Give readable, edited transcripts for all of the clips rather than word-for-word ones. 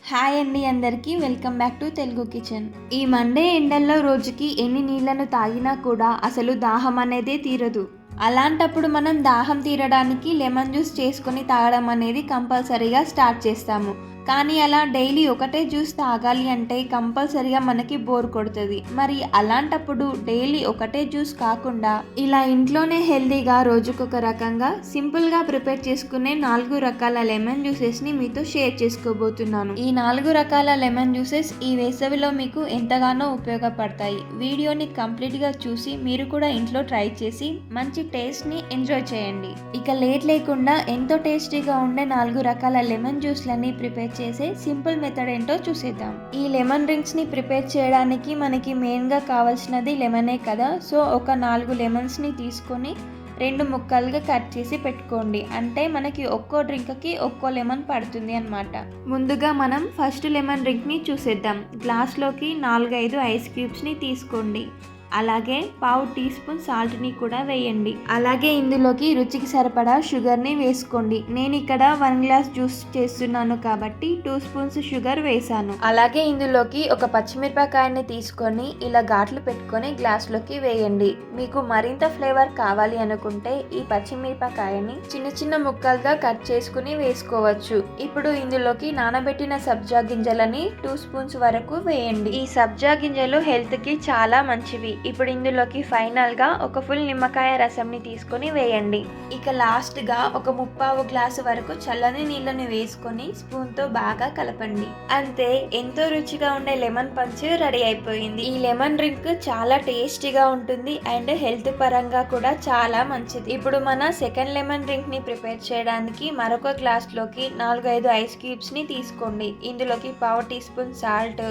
Hi అండి, అందరికీ welcome back to Telugu kitchen. ఈ మండే ఎండల్లో రోజుకి ఎన్ని నీళ్లను తాగినా కూడా అసలు దాహం అనేదే తీరదు. అలాంటప్పుడు మనం దాహం తీరడానికి లెమన్ జ్యూస్ చేసుకొని తాగడం అనేది కంపల్సరీగా స్టార్ట్ చేస్తాము. కానీ అలా డైలీ ఒకటే జ్యూస్ తాగాలి అంటే కంపల్సరీగా మనకి బోర్ కొడుతుంది. మరి అలాంటప్పుడు డైలీ ఒకటే జ్యూస్ కాకుండా ఇలా ఇంట్లోనే హెల్దీగా రోజుకొక రకంగా సింపుల్గా ప్రిపేర్ చేసుకునే 4 రకాల లెమన్ జ్యూసెస్ని మీతో షేర్ చేసుకోబోతున్నాను. ఈ 4 రకాల లెమన్ జ్యూసెస్ ఈ వేసవిలో మీకు ఎంతగానో ఉపయోగపడతాయి. వీడియోని కంప్లీట్గా చూసి మీరు కూడా ఇంట్లో ట్రై చేసి మంచి టేస్ట్ని ఎంజాయ్ చేయండి. ఇక లేట్ లేకుండా ఎంతో టేస్టీగా ఉండే 4 రకాల లెమన్ జ్యూస్లని ప్రిపేర్ చేసే సింపుల్ మెథడ్ ఏంటో చూసేద్దాం. ఈ లెమన్ డ్రింక్స్ ని ప్రిపేర్ చేయడానికి మనకి మెయిన్ గా కావాల్సినది లెమనే కదా. సో ఒక 4 లెమన్స్ ని తీసుకొని 2 ముక్కలుగా కట్ చేసి పెట్టుకోండి. అంటే మనకి ఒక్కో డ్రింక్ కి ఒక్కో లెమన్ పడుతుంది అన్నమాట. ముందుగా మనం ఫస్ట్ లెమన్ డ్రింక్ ని చూసేద్దాం. గ్లాస్ లోకి 4-5 ఐస్ క్యూబ్స్ ని తీసుకోండి. అలాగే పావు టీ స్పూన్ సాల్ట్ ని కూడా వేయండి. అలాగే ఇందులోకి రుచికి సరిపడా షుగర్ ని వేసుకోండి. నేను ఇక్కడ 1 గ్లాస్ జ్యూస్ చేస్తున్నాను కాబట్టి 2 స్పూన్స్ షుగర్ వేసాను. అలాగే ఇందులోకి ఒక పచ్చిమిరపకాయని తీసుకొని ఇలా ఘాట్లు పెట్టుకొని గ్లాస్ లోకి వేయండి. మీకు మరింత ఫ్లేవర్ కావాలి అనుకుంటే ఈ పచ్చిమిరపకాయని చిన్న చిన్న ముక్కలుగా కట్ చేసుకుని వేసుకోవచ్చు. ఇప్పుడు ఇందులోకి నానబెట్టిన సబ్జా గింజలని 2 స్పూన్స్ వరకు వేయండి. ఈ సబ్జా గింజలు హెల్త్ కి చాలా మంచివి. ఇప్పుడు ఇందులోకి ఫైనల్ గా ఒక ఫుల్ నిమ్మకాయ రసం ని తీసుకొని వేయండి. ఇక లాస్ట్ గా ఒక 3/4 గ్లాసు వరకు చల్లని నీళ్ళని వేసుకొని స్పూన్ తో బాగా కలపండి. అంతే, ఎంతో రుచిగా ఉండే లెమన్ పంచ్ రెడీ అయిపోయింది. ఈ లెమన్ డ్రింక్ చాలా టేస్టీగా ఉంటుంది అండ్ హెల్త్ పరంగా కూడా చాలా మంచిది. ఇప్పుడు మన సెకండ్ లెమన్ డ్రింక్ ని ప్రిపేర్ చేయడానికి మరొక గ్లాస్ లోకి 4-5 ఐస్ క్యూబ్స్ ని తీసుకోండి. ఇందులోకి పావు టీ స్పూన్ సాల్ట్,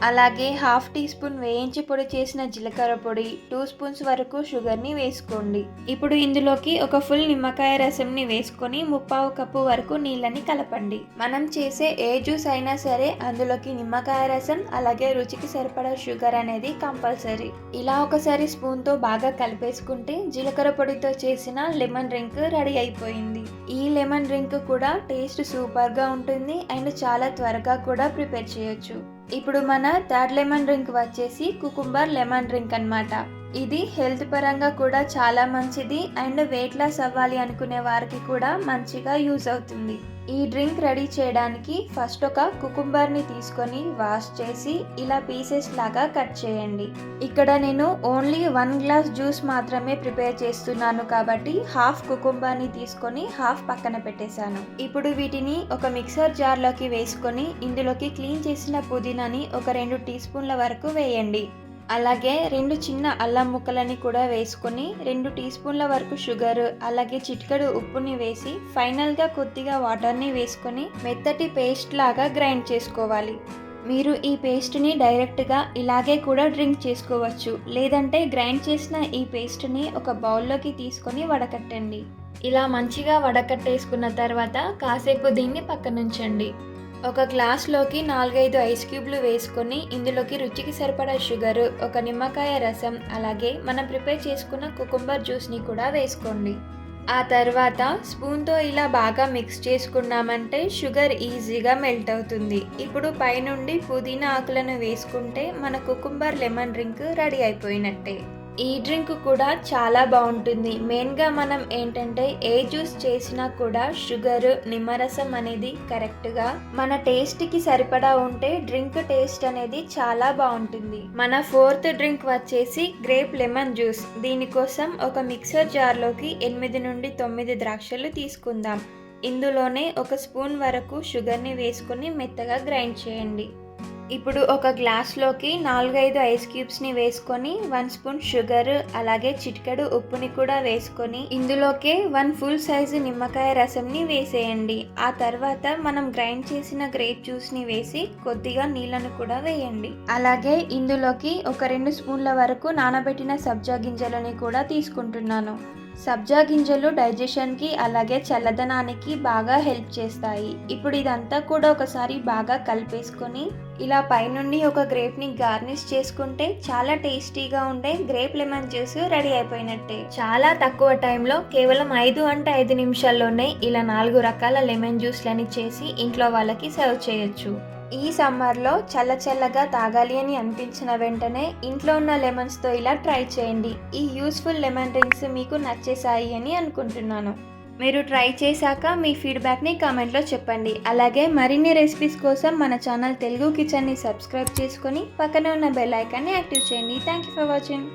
అలాగే హాఫ్ టీ స్పూన్ వేయించి పొడి చేసిన జీలకర్ర పొడి, 2 స్పూన్స్ వరకు షుగర్ ని వేసుకోండి. ఇప్పుడు ఇందులోకి ఒక ఫుల్ నిమ్మకాయ రసం ని వేసుకొని 3/4 కప్పు వరకు నీళ్ళని కలపండి. మనం చేసే ఏ జ్యూస్ అయినా సరే అందులోకి నిమ్మకాయ రసం అలాగే రుచికి సరిపడా షుగర్ అనేది కంపల్సరీ. ఇలా ఒకసారి స్పూన్ తో బాగా కలిపేసుకుంటే జీలకర్ర పొడితో చేసిన లెమన్ డ్రింక్ రెడీ అయిపోయింది. ఈ లెమన్ డ్రింక్ కూడా టేస్ట్ సూపర్ గా ఉంటుంది అండ్ చాలా త్వరగా కూడా ప్రిపేర్ చేయొచ్చు. ఇప్పుడు మన థర్డ్ లెమన్ డ్రింక్ వచ్చేసి కుకుంబర్ లెమన్ డ్రింక్ అన్నమాట. ఇది హెల్త్ పరంగా కూడా చాలా మంచిది అండ్ వెయిట్ లాస్ అవ్వాలి అనుకునే వారికి కూడా మంచిగా యూజ్ అవుతుంది. ఈ డ్రింక్ రెడీ చేయడానికి ఫస్ట్ ఒక కుకుంబర్ ని తీసుకొని వాష్ చేసి ఇలా పీసెస్ లాగా కట్ చేయండి. ఇక్కడ నేను ఓన్లీ 1 గ్లాస్ జ్యూస్ మాత్రమే ప్రిపేర్ చేస్తున్నాను కాబట్టి హాఫ్ కుకుంబర్ ని తీసుకొని హాఫ్ పక్కన పెట్టేశాను. ఇప్పుడు వీటిని ఒక మిక్సర్ జార్ లోకి వేసుకొని ఇందులోకి క్లీన్ చేసిన పుదీనాని ఒక 2 టీ స్పూన్ల వరకు వేయండి. అలాగే 2 చిన్న అల్లం ముక్కలని కూడా వేసుకొని 2 టీ స్పూన్ల వరకు షుగర్ అలాగే చిటికెడు ఉప్పుని వేసి ఫైనల్ గా కొద్దిగా వాటర్ ని వేసుకొని మెత్తటి పేస్ట్ లాగా గ్రైండ్ చేసుకోవాలి. మీరు ఈ పేస్ట్ ని డైరెక్ట్ గా ఇలాగే కూడా డ్రింక్ చేసుకోవచ్చు. లేదంటే గ్రైండ్ చేసిన ఈ పేస్ట్ ని ఒక బౌల్లోకి తీసుకొని వడకట్టండి. ఇలా మంచిగా వడకట్టేసుకున్న తర్వాత కాసేపు దీన్ని పక్కనుంచండి. ఒక గ్లాస్లోకి 4-5 ఐస్ క్యూబ్లు వేసుకొని ఇందులోకి రుచికి సరిపడా షుగర్, ఒక నిమ్మకాయ రసం అలాగే మనం ప్రిపేర్ చేసుకున్న కుకుంబర్ జ్యూస్ని కూడా వేసుకోండి. ఆ తర్వాత స్పూన్తో ఇలా బాగా మిక్స్ చేసుకున్నామంటే షుగర్ ఈజీగా మెల్ట్ అవుతుంది. ఇప్పుడు పైనుండి పుదీనా ఆకులను వేసుకుంటే మన కుకుంబర్ లెమన్ డ్రింక్ రెడీ అయిపోయినట్టే. ఈ డ్రింక్ కూడా చాలా బాగుంటుంది. మెయిన్గా మనం ఏంటంటే ఏ జ్యూస్ చేసినా కూడా షుగర్, నిమ్మరసం అనేది కరెక్ట్గా మన టేస్ట్కి సరిపడా ఉంటే డ్రింక్ టేస్ట్ అనేది చాలా బాగుంటుంది. మన ఫోర్త్ డ్రింక్ వచ్చేసి గ్రేప్ లెమన్ జ్యూస్. దీనికోసం ఒక మిక్సర్ జార్లోకి 8-9 ద్రాక్షలు తీసుకుందాం. ఇందులోనే ఒక స్పూన్ వరకు షుగర్ని వేసుకొని మెత్తగా గ్రైండ్ చేయండి. ఇప్పుడు ఒక గ్లాస్లోకి 4-5 ఐస్ క్యూబ్స్ని వేసుకొని 1 స్పూన్ షుగర్ అలాగే చిటికెడు ఉప్పుని కూడా వేసుకొని ఇందులోకే 1 ఫుల్ సైజు నిమ్మకాయ రసంని వేసేయండి. ఆ తర్వాత మనం గ్రైండ్ చేసిన గ్రేప్ జ్యూస్ని వేసి కొద్దిగా నీళ్ళను కూడా వేయండి. అలాగే ఇందులోకి ఒక 2 స్పూన్ల వరకు నానబెట్టిన సబ్జా గింజలని కూడా తీసుకుంటున్నాను. సబ్జా గింజలు డైజెషన్కి అలాగే చల్లదనానికి బాగా హెల్ప్ చేస్తాయి. ఇప్పుడు ఇదంతా కూడా ఒకసారి బాగా కలిపేసుకొని ఇలా పైనుండి ఒక గ్రేప్ని గార్నిష్ చేసుకుంటే చాలా టేస్టీగా ఉండే గ్రేప్ లెమన్ జ్యూస్ రెడీ అయిపోయినట్టే. చాలా తక్కువ టైంలో కేవలం 5 నిమిషాల్లోనే ఇలా 4 రకాల లెమన్ జ్యూస్లని చేసి ఇంట్లో వాళ్ళకి సర్వ్ చేయొచ్చు. ఈ సమ్మర్లో చల్లగా తాగాలి అని అనిపించిన వెంటనే ఇంట్లో ఉన్న లెమన్స్తో ఇలా ట్రై చేయండి. ఈ యూస్ఫుల్ లెమన్ డ్రింక్స్ మీకు నచ్చేసాయి అని అనుకుంటున్నాను. మీరు ట్రై చేశాక మీ ఫీడ్బ్యాక్ని కామెంట్లో చెప్పండి. అలాగే మరిన్ని రెసిపీస్ కోసం మన ఛానల్ తెలుగు కిచెన్ని సబ్స్క్రైబ్ చేసుకొని పక్కనే ఉన్న బెల్ ఐకాన్ని యాక్టివ్ చేయండి. Thank you for watching.